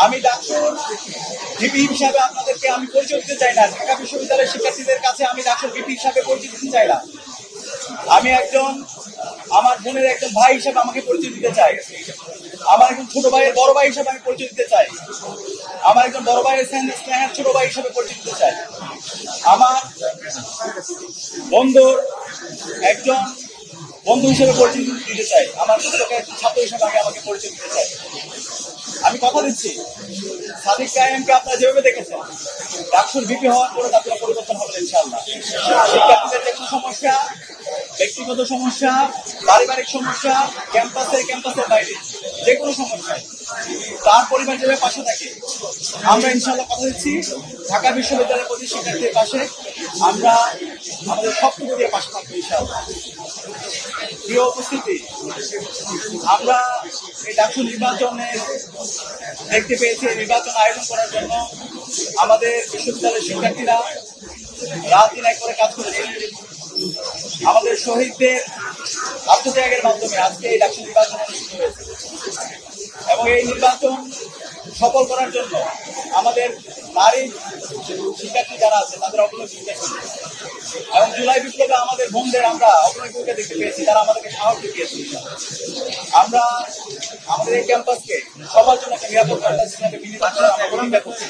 আমি ডাকসুর ভিপি হিসাবে আপনাদেরকে আমি পরিচয় দিতে চাই না। ঢাকা বিশ্ববিদ্যালয়ের শিক্ষার্থীদের কাছে আমি ডাকসুর ভিপি হিসাবে পরিচয় দিতে চাই না। আমি একজন আমার বোনের একজন ভাই হিসাবে আমাকে পরিচয় দিতে চাই। আমার একজন ছোট ভাইয়ের বড় ভাই হিসাবে আমি পরিচয় দিতে চাই। আমার একজন বড় ভাইয়ের স্নেহের ছোট ভাই হিসাবে পরিচয় দিতে চাই। আমার বন্ধুর একজন বন্ধু হিসেবে পরিচয় দিতে চাই। আমার পুস্তকের ছাত্র হিসেবে আমি আমাকে পরিচয় দিতে চাই। আমি কথা দিচ্ছি, সাদিক কায়েমকে আপনারা যেভাবে দেখেছেন, ডাকসুর ভিপি হওয়ার পরে তাদের পরিবর্তন হবে ইনশাআল্লাহ। শিক্ষার্থীদের যে কোনো সমস্যা, ব্যক্তিগত সমস্যা, পারিবারিক সমস্যা, ক্যাম্পাসের বাইরে যে কোনো সমস্যায় তার পরিবার যেভাবে পাশে থাকে, আমরা ইনশাআল্লাহ কথা দিচ্ছি ঢাকা বিশ্ববিদ্যালয়ের প্রতি শিক্ষার্থীর পাশে আমরা আমাদের সবটুকু দিয়ে পাশে থাকবো ইনশাআল্লাহ। প্রিয় উপস্থিতি, আমরা এই ডাকসু নির্বাচনে দেখতে পেয়েছি, নির্বাচন আয়োজন করার জন্য আমাদের বিশ্ববিদ্যালয়ের শিক্ষার্থীরা রাত দিন এক করে কাজ করেছে। আমাদের শহীদদের আত্মত্যাগের মাধ্যমে আজকে এই ডাকসু নির্বাচন অনুষ্ঠিত হয়েছে এবং এই নির্বাচন সফল করার জন্য আমাদের নারী শিক্ষার্থী যারা আছে তাদের অগ্রণী এবং জুলাই বিপ্লবে আমাদের বোনদের আমরা অগ্রণী ভূমিকা দেখতে পেয়েছি, তারা আমাদেরকে সাহস দিয়েছে। আমরা আমাদের এই ক্যাম্পাসকে সবার জন্য একটা নিরাপদ ক্যাম্পাস হিসেবে বিনিয়োগ করছি।